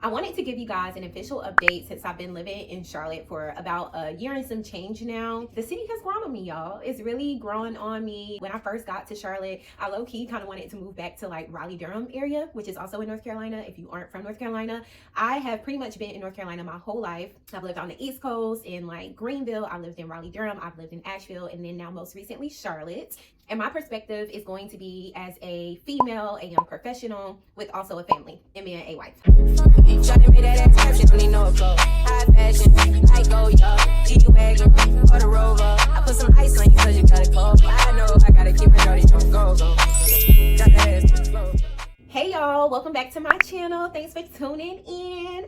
I wanted to give you guys an official update since I've been living in Charlotte for about a year and some change now. The city has grown on me, y'all. It's really growing on me. When I first got to Charlotte, I low-key kind of wanted to move back to like Raleigh-Durham area, which is also in North Carolina. If you aren't from North Carolina, I have pretty much been in North Carolina my whole life. I've lived on the East Coast in like Greenville. I lived in Raleigh-Durham. I've lived in Asheville, and then now most recently Charlotte. And my perspective is going to be as a female, a young professional with also a family, and being a wife. I put some ice on you cause you got it cold. I know I gotta keep it dirty, don't go. Got that ass to the floor. Hey y'all, welcome back to my channel. Thanks for tuning in.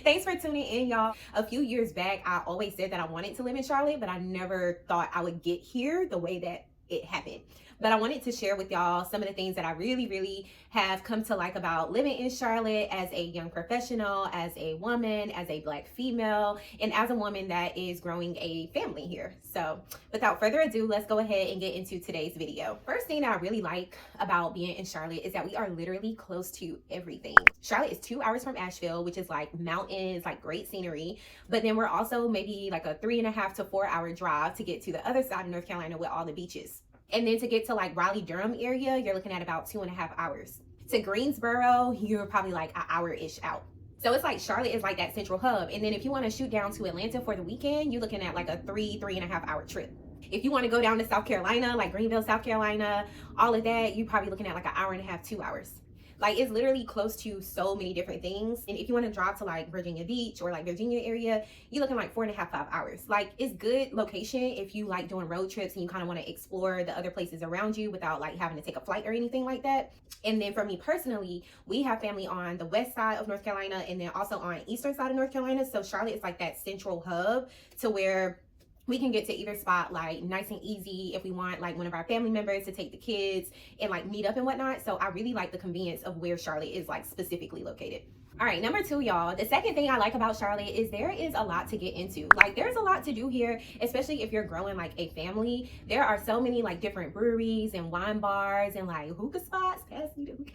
Thanks for tuning in, y'all. A few years back, I always said that I wanted to live in Charlotte, but I never thought I would get here the way that it happened. But I wanted to share with y'all some of the things that I really have come to like about living in Charlotte as a young professional, as a woman, as a Black female, and as a woman that is growing a family here. So without further ado, let's go ahead and get into today's video. First thing that I really like about being in Charlotte is that we are literally close to everything. Charlotte is 2 hours from Asheville, which is like mountains, like great scenery. But then we're also maybe like a 3.5 to 4 hour drive to get to the other side of North Carolina with all the beaches. And then to get to like Raleigh-Durham area, you're looking at about 2.5 hours. To Greensboro, you're probably like an hour-ish out. So it's like Charlotte is like that central hub. And then if you want to shoot down to Atlanta for the weekend, you're looking at like a 3.5 hour trip. If you want to go down to South Carolina, like Greenville, South Carolina, all of that, you're probably looking at like an hour and a half, 2 hours. Like it's literally close to so many different things. And if you want to drive to like Virginia Beach or like Virginia area, you're looking like 4.5, 5 hours. Like it's good location if you like doing road trips and you kind of want to explore the other places around you without like having to take a flight or anything like that. And then for me personally, we have family on the west side of North Carolina and then also on eastern side of North Carolina. So Charlotte is like that central hub to where we can get to either spot like nice and easy if we want like one of our family members to take the kids and like meet up and whatnot. So I really like the convenience of where Charlotte is like specifically located. All right, number 2, y'all. The second thing I like about Charlotte is there is a lot to get into. Like there's a lot to do here, especially if you're growing like a family. There are so many like different breweries and wine bars and like hookah spots. Pass me the hookah.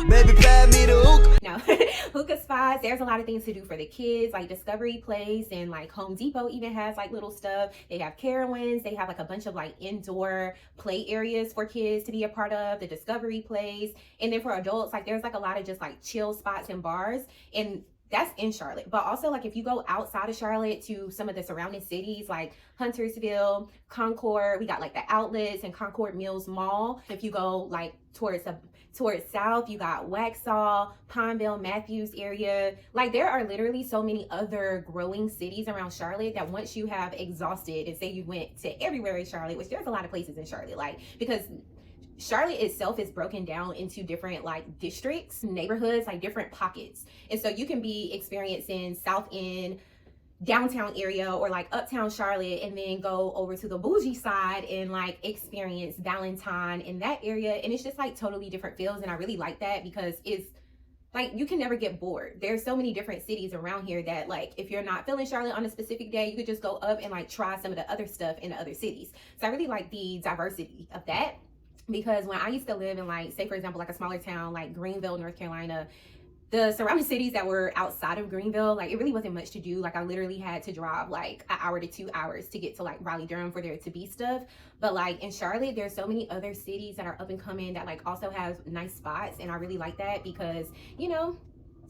Baby, pass me the hookah. No, hookah spots. There's a lot of things to do for the kids, like Discovery Place and like Home Depot even has like little stuff. They have Carowinds. They have like a bunch of like indoor play areas for kids to be a part of, the Discovery Place. And then for adults, like there's like a lot of just like chill spots and bars, and that's in Charlotte. But also like if you go outside of Charlotte to some of the surrounding cities like Huntersville, Concord, we got like the outlets and Concord Mills Mall. If you go like towards south, you got Waxhaw, Pineville, Matthews area. Like there are literally so many other growing cities around Charlotte that once you have exhausted and say you went to everywhere in Charlotte, which there's a lot of places in Charlotte, like because Charlotte itself is broken down into different like districts, neighborhoods, like different pockets. And so you can be experiencing South End, downtown area, or like uptown Charlotte, and then go over to the bougie side and like experience Valentine in that area. And it's just like totally different feels. And I really like that because it's like you can never get bored. There's so many different cities around here that like if you're not feeling Charlotte on a specific day, you could just go up and like try some of the other stuff in the other cities. So I really like the diversity of that. Because when I used to live in like, say for example, like a smaller town like Greenville, North Carolina, the surrounding cities that were outside of Greenville, like it really wasn't much to do. Like I literally had to drive like an hour to 2 hours to get to like Raleigh-Durham for there to be stuff. But like in Charlotte, there's so many other cities that are up and coming that like also have nice spots. And I really like that because, you know,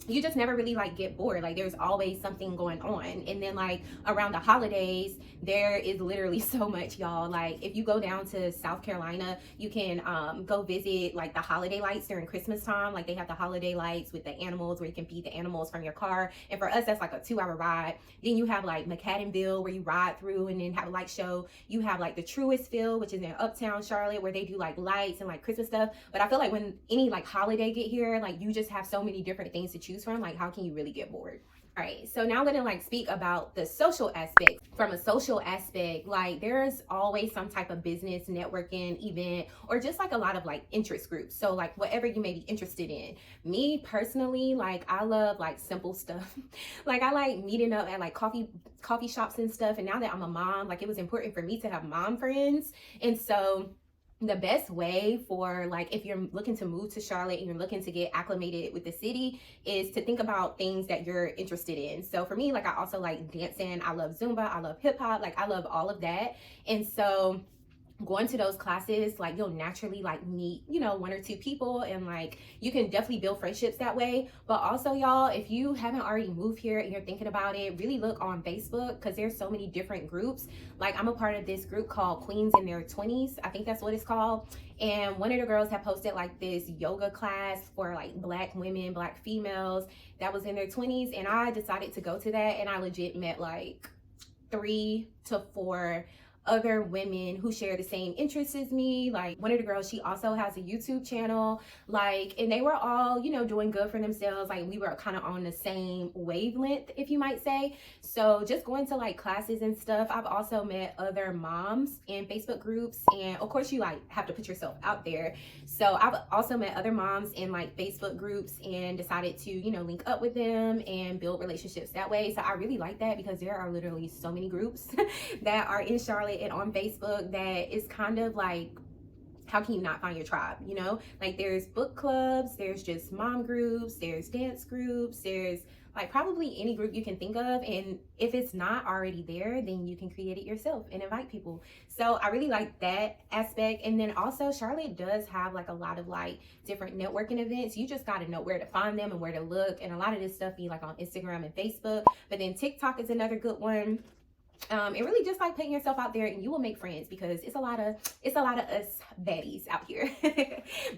you just never really like get bored. Like there's always something going on. And then like around the holidays, there is literally so much, y'all. Like if you go down to South Carolina, you can go visit like the holiday lights during Christmas time. Like they have the holiday lights with the animals where you can feed the animals from your car. And for us, that's like a 2 hour ride. Then you have like McAdenville where you ride through and then have a light show. You have like the Truistville, which is in uptown Charlotte, where they do like lights and like Christmas stuff. But I feel like when any like holiday get here, like you just have so many different things to choose from. Like how can you really get bored? All right, so now I'm gonna like speak about the social aspect. From a social aspect, like there's always some type of business, networking, event, or just like a lot of like interest groups. So like whatever you may be interested in. Me personally, like I love like simple stuff. Like I like meeting up at like coffee shops and stuff. And now that I'm a mom, like it was important for me to have mom friends. And so the best way for, like, if you're looking to move to Charlotte and you're looking to get acclimated with the city, is to think about things that you're interested in. So for me, like, I also like dancing, I love Zumba, I love hip hop, like I love all of that. And so going to those classes, like, you'll naturally like meet, you know, one or two people, and like you can definitely build friendships that way. But also, y'all, if you haven't already moved here and you're thinking about it, really look on Facebook, because there's so many different groups. Like, I'm a part of this group called Queens in Their 20s, I think that's what it's called. And one of the girls had posted like this yoga class for like Black women, Black females that was in their 20s, and I decided to go to that, and I legit met like 3 to 4 other women who share the same interests as me. Like, one of the girls, she also has a YouTube channel, like, and they were all, you know, doing good for themselves. Like, we were kind of on the same wavelength, if you might say. So just going to like classes and stuff. I've also met other moms in Facebook groups, and of course you like have to put yourself out there. So I've also met other moms in like Facebook groups and decided to, you know, link up with them and build relationships that way. So I really like that, because there are literally so many groups that are in Charlotte and on Facebook that is kind of like, how can you not find your tribe, you know? Like, there's book clubs, there's just mom groups, there's dance groups, there's like probably any group you can think of. And if it's not already there, then you can create it yourself and invite people. So I really like that aspect. And then also, Charlotte does have like a lot of like different networking events. You just got to know where to find them and where to look. And a lot of this stuff be like on Instagram and Facebook, but then TikTok is another good one. And really just like putting yourself out there, and you will make friends, because it's a lot of us baddies out here.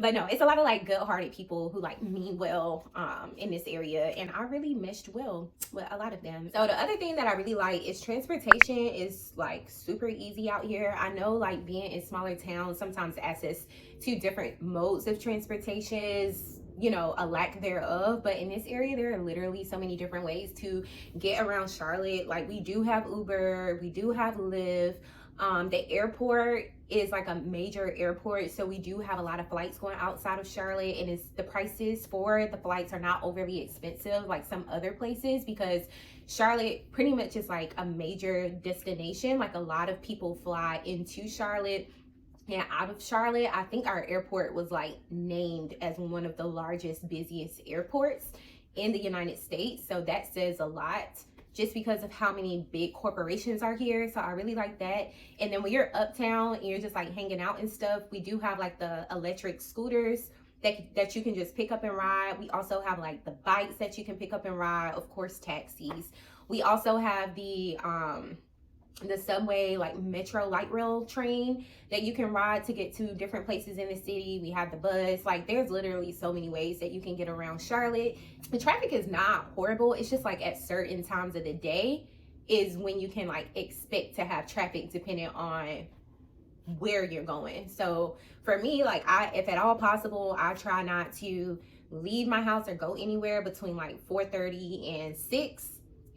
But no, it's a lot of like good-hearted people who like mean well in this area, and I really meshed well with a lot of them. So the other thing that I really like is transportation is like super easy out here. I know, like, being in smaller towns, sometimes access to different modes of transportation is, you know, a lack thereof, but in this area there are literally so many different ways to get around Charlotte. Like, we do have Uber, we do have Lyft. The airport is like a major airport, so we do have a lot of flights going outside of Charlotte, and it's, the prices for the flights are not overly expensive like some other places, because Charlotte pretty much is like a major destination. Like, a lot of people fly into Charlotte and out of Charlotte. I think our airport was like named as one of the largest, busiest airports in the United States. So that says a lot, just because of how many big corporations are here. So I really like that. And then when you're uptown and you're just like hanging out and stuff, we do have like the electric scooters that you can just pick up and ride. We also have like the bikes that you can pick up and ride, of course, taxis. We also have the subway, like metro light rail train that you can ride to get to different places in the city. We have the bus. Like, there's literally so many ways that you can get around Charlotte. The traffic is not horrible. It's just like at certain times of the day is when you can like expect to have traffic, depending on where you're going. So for me, like, if at all possible, I try not to leave my house or go anywhere between like 4:30 and 6,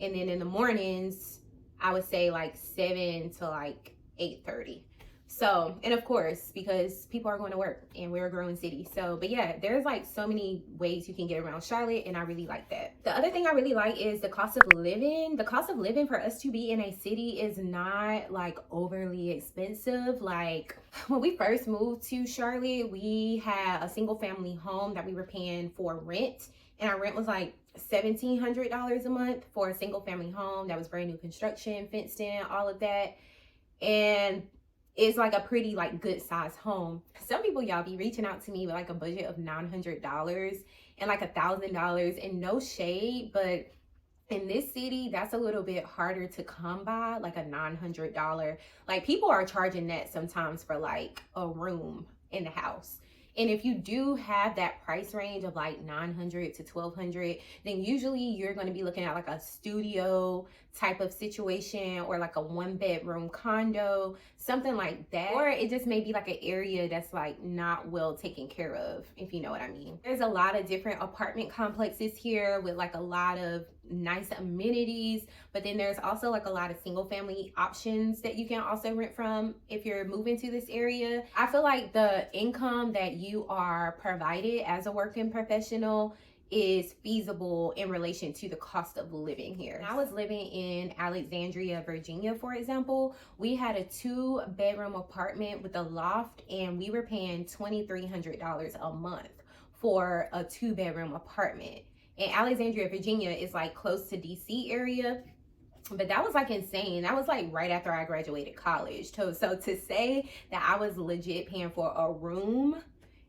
and then in the mornings I would say like 7 to like 8:30. So, and of course, because people are going to work and we're a growing city. So, but yeah, there's like so many ways you can get around Charlotte, and I really like that. The other thing I really like is the cost of living. The cost of living for us to be in a city is not like overly expensive. Like, when we first moved to Charlotte, we had a single family home that we were paying for rent, and our rent was like $1,700 a month for a single family home that was brand new construction, fenced in, all of that. And it's like a pretty like good sized home. Some people, y'all, be reaching out to me with like a budget of $900 and like $1,000, and no shade, but in this city that's a little bit harder to come by. Like a $900, like, people are charging that sometimes for like a room in the house. And if you do have that price range of like $900 to $1,200, then usually you're going to be looking at like a studio type of situation, or like a 1-bedroom condo, something like that. Or it just may be like an area that's like not well taken care of, if you know what I mean. There's a lot of different apartment complexes here with like a lot of nice amenities, but then there's also like a lot of single family options that you can also rent from if you're moving to this area. I feel like the income that you are provided as a working professional is feasible in relation to the cost of living here. When I was living in Alexandria, Virginia, for example, we had a 2-bedroom apartment with a loft, and we were paying $2,300 a month for a 2-bedroom apartment. And Alexandria, Virginia is like close to DC area. But that was like insane. That was like right after I graduated college. So to say that I was legit paying for a room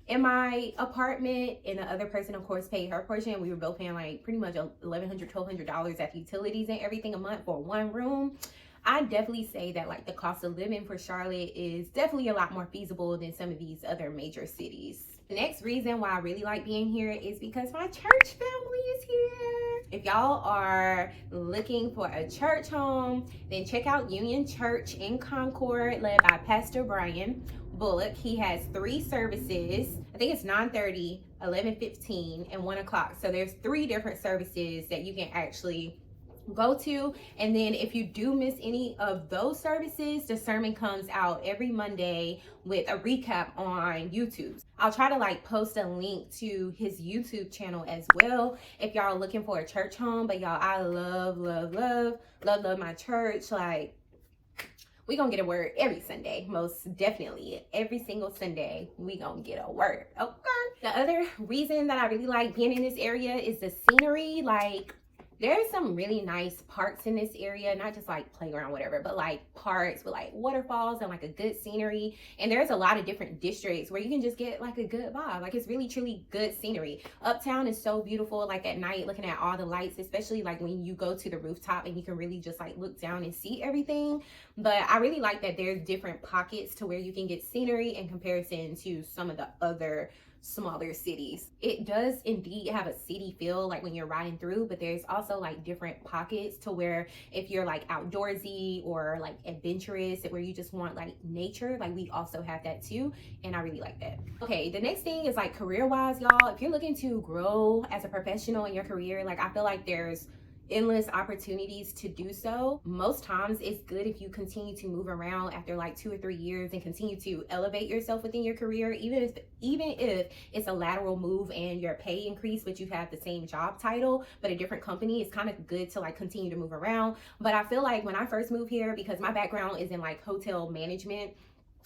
in my apartment, and the other person of course paid her portion, we were both paying like pretty much $1,100, $1,200 at utilities and everything a month for one room. I definitely say that like the cost of living for Charlotte is definitely a lot more feasible than some of these other major cities. The next reason why I really like being here is because my church family is here. If y'all are looking for a church home, then check out Union Church in Concord, led by Pastor Brian Bullock. He has 3 services. I think it's 9:30, 11:15, and 1 o'clock. So there's 3 different services that you can actually go to. And then if you do miss any of those services, the sermon comes out every Monday with a recap on YouTube. I'll try to like post a link to his YouTube channel as well if y'all are looking for a church home. But y'all, I love my church. Like, we gonna get a word every Sunday, most definitely. Every single Sunday, we gonna get a word, okay? The other reason that I really like being in this area is the scenery. Like, there's some really nice parks in this area, not just like playground, whatever, but like parks with like waterfalls and like a good scenery. And there's a lot of different districts where you can just get like a good vibe. Like, it's really, truly good scenery. Uptown is so beautiful, like at night, looking at all the lights, especially like when you go to the rooftop and you can really just like look down and see everything. But I really like that there's different pockets to where you can get scenery in comparison to some of the other smaller cities. It does indeed have a city feel like when you're riding through, but there's also like different pockets to where if you're like outdoorsy or like adventurous, where you just want like nature, like we also have that too, and I really like that. Okay, the next thing is like career wise, y'all. If you're looking to grow as a professional in your career, like I feel like there's endless opportunities to do so. Most times it's good if you continue to move around after like 2 or 3 years and continue to elevate yourself within your career, even if it's a lateral move and your pay increase, but you have the same job title but a different company. It's kind of good to like continue to move around. But I feel like when I first moved here, because my background is in like hotel management,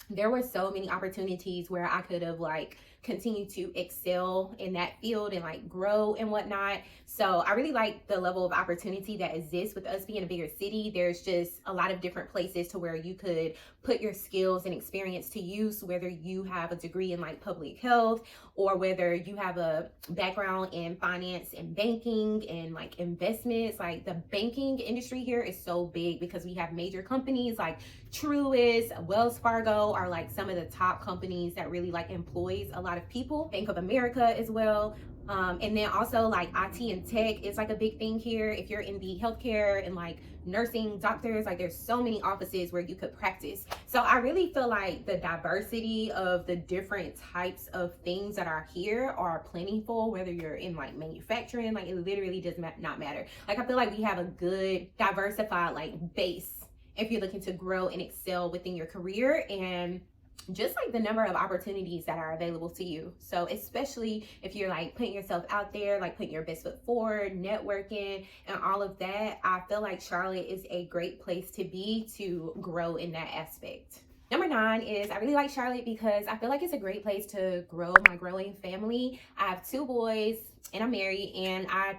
there were so many opportunities where I could have like continue to excel in that field and like grow and whatnot. So I really like the level of opportunity that exists with us being a bigger city. There's just a lot of different places to where you could put your skills and experience to use, whether you have a degree in like public health or whether you have a background in finance and banking and like investments. Like, the banking industry here is so big because we have major companies like Truist, Wells Fargo are like some of the top companies that really like employs a lot of people. Bank of America as well. And then also like IT and tech is like a big thing here. If you're in the healthcare and like nursing, doctors, like there's so many offices where you could practice. So I really feel like the diversity of the different types of things that are here are plentiful, whether you're in like manufacturing, like it literally does not matter. Like, I feel like we have a good diversified like base if you're looking to grow and excel within your career, and just like the number of opportunities that are available to you. So especially if you're like putting yourself out there, like putting your best foot forward, networking and all of that, I feel like Charlotte is a great place to be to grow in that aspect. Number 9 is I really like Charlotte because I feel like it's a great place to grow my growing family. I have 2 boys and I'm married, and I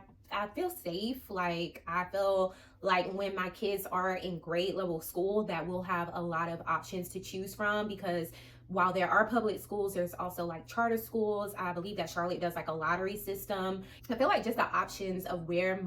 feel safe. Like, I feel like when my kids are in grade level school that we'll have a lot of options to choose from, because while there are public schools, there's also like charter schools. I believe that Charlotte does like a lottery system. I feel like just the options of where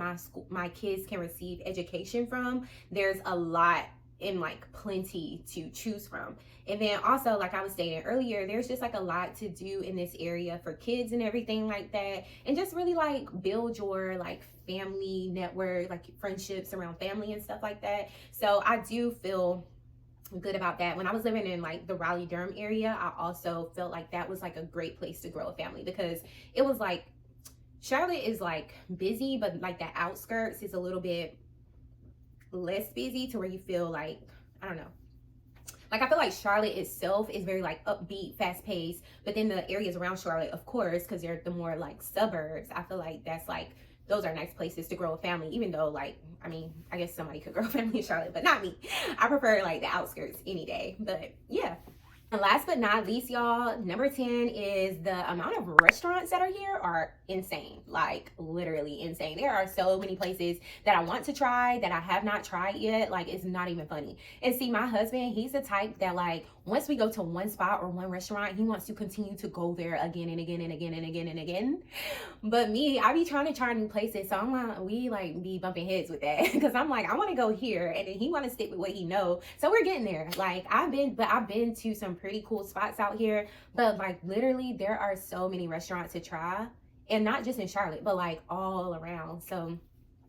my kids can receive education from, there's a lot in like plenty to choose from. And then also, like I was stating earlier, there's just like a lot to do in this area for kids and everything like that, and just really like build your like family network, like friendships around family and stuff like that. So I do feel good about that. When I was living in like the Raleigh-Durham area, I also felt like that was like a great place to grow a family, because it was like Charlotte is like busy, but like the outskirts is a little bit less busy to where you feel like, I don't know, Like, I feel like Charlotte itself is very like upbeat, fast paced, but then the areas around Charlotte, of course, because they're the more like suburbs, I feel like that's like, those are nice places to grow a family, even though, like, I mean, I guess somebody could grow a family in Charlotte, but not me. I prefer like the outskirts any day. But yeah. And last but not least, y'all, number 10 is the amount of restaurants that are here are insane. Like, literally insane. There are so many places that I want to try that I have not tried yet. Like, it's not even funny. And see, my husband, he's the type that, like, once we go to one spot or one restaurant, he wants to continue to go there again and again and again and again and again. But me, I be trying to try new places. So I'm like, we like be bumping heads with that. Because I'm like, I want to go here. And then he want to stick with what he know. So we're getting there. Like, I've been to some pretty cool spots out here, but like literally there are so many restaurants to try, and not just in Charlotte, but like all around. So,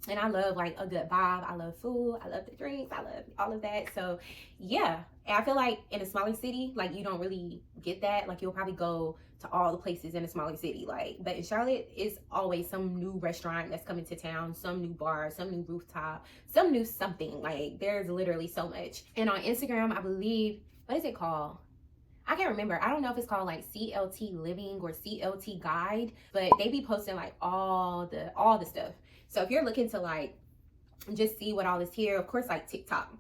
and I love like a good vibe. I love food, I love the drinks, I love all of that. So yeah, and I feel like in a smaller city, like you don't really get that. Like you'll probably go to all the places in a smaller city, like, but in Charlotte it's always some new restaurant that's coming to town, some new bar, some new rooftop, some new something. Like there's literally so much. And on Instagram, I believe, what is it called? I can't remember. I don't know if it's called like CLT Living or CLT Guide, but they be posting like all the stuff. So if you're looking to like just see what all is here, of course, like TikTok.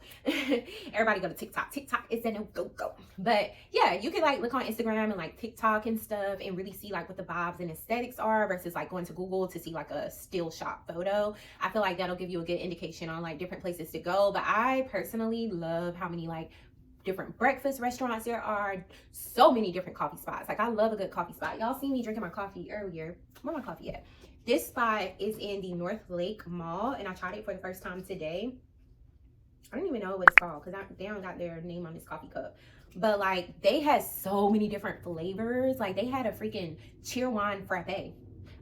Everybody go to TikTok. TikTok is a no-go. But yeah, you can like look on Instagram and like TikTok and stuff and really see like what the vibes and aesthetics are versus like going to Google to see like a still shot photo. I feel like that'll give you a good indication on like different places to go. But I personally love how many like different breakfast restaurants there are, so many different coffee spots. Like I love a good coffee spot. Y'all see me drinking my coffee earlier. Where my coffee at? This spot is in the North Lake Mall, and I tried it for the first time today. I don't even know what it's called because they don't got their name on this coffee cup. But like they had so many different flavors. Like they had a freaking cheerwine frappe.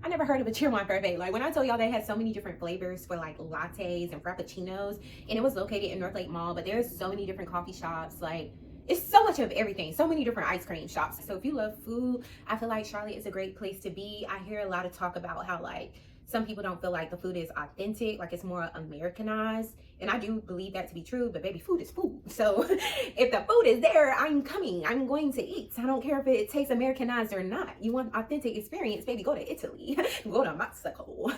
I never heard of a cheerwine frappe. Like when I told y'all they had so many different flavors for like lattes and frappuccinos, and it was located in North Lake Mall, but there's so many different coffee shops. Like it's so much of everything, so many different ice cream shops. So if you love food, I feel like Charlotte is a great place to be. I hear a lot of talk about how like some people don't feel like the food is authentic, like it's more Americanized. And I do believe that to be true, but baby, food is food. So if the food is there, I'm coming, I'm going to eat. I don't care if it tastes Americanized or not. You want authentic experience, baby, go to Italy, go to Mexico.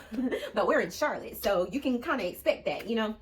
But we're in Charlotte, so you can kind of expect that, you know?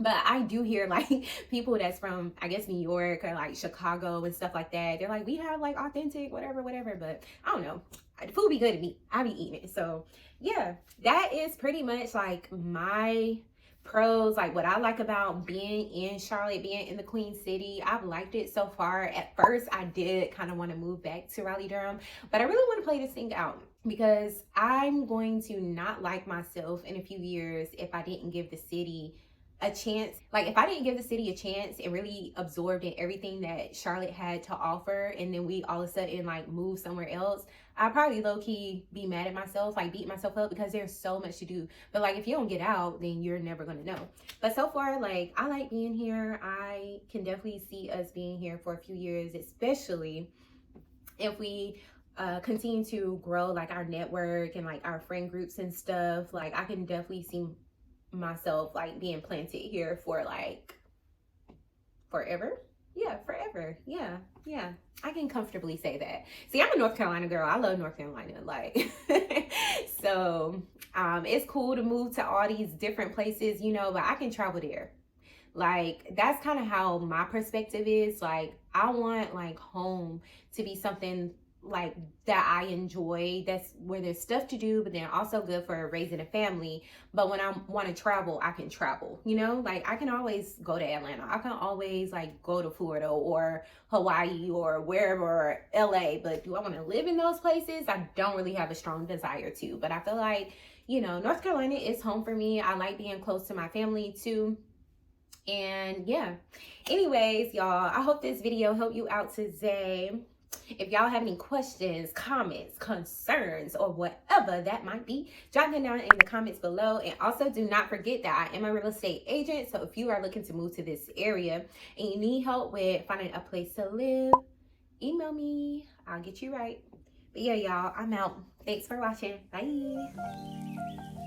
But I do hear like people that's from, I guess, New York or like Chicago and stuff like that. They're like, we have like authentic, whatever. But I don't know. The food be good to me. I be eating it. So yeah, that is pretty much like my pros, like what I like about being in Charlotte, being in the Queen City. I've liked it so far. At first, I did kind of want to move back to Raleigh-Durham, but I really want to play this thing out because I'm going to not like myself in a few years if I didn't give the city a chance. Like if I didn't give the city a chance and really absorbed in everything that Charlotte had to offer, and then we all of a sudden like move somewhere else, I'd probably low-key be mad at myself, like beat myself up, because there's so much to do. But like if you don't get out, then you're never gonna know. But so far, like I like being here. I can definitely see us being here for a few years, especially if we continue to grow like our network and like our friend groups and stuff. Like I can definitely see myself like being planted here for like forever. Forever. Yeah, I can comfortably say that. See, I'm a North Carolina girl. I love North Carolina, like so it's cool to move to all these different places, you know, but I can travel there. Like that's kind of how my perspective is. Like I want like home to be something like that I enjoy, that's where there's stuff to do, but then also good for raising a family. But when I want to travel, I can travel, you know, like I can always go to Atlanta, I can always like go to Florida or Hawaii or wherever, LA. But do I want to live in those places? I don't really have a strong desire to, but I feel like, you know, North Carolina is home for me. I like being close to my family too. And yeah, anyways, y'all, I hope this video helped you out today. If y'all have any questions, comments, concerns, or whatever that might be, drop them down in the comments below. And also do not forget that I am a real estate agent. So if you are looking to move to this area and you need help with finding a place to live, email me. I'll get you right. But yeah, y'all, I'm out. Thanks for watching. Bye.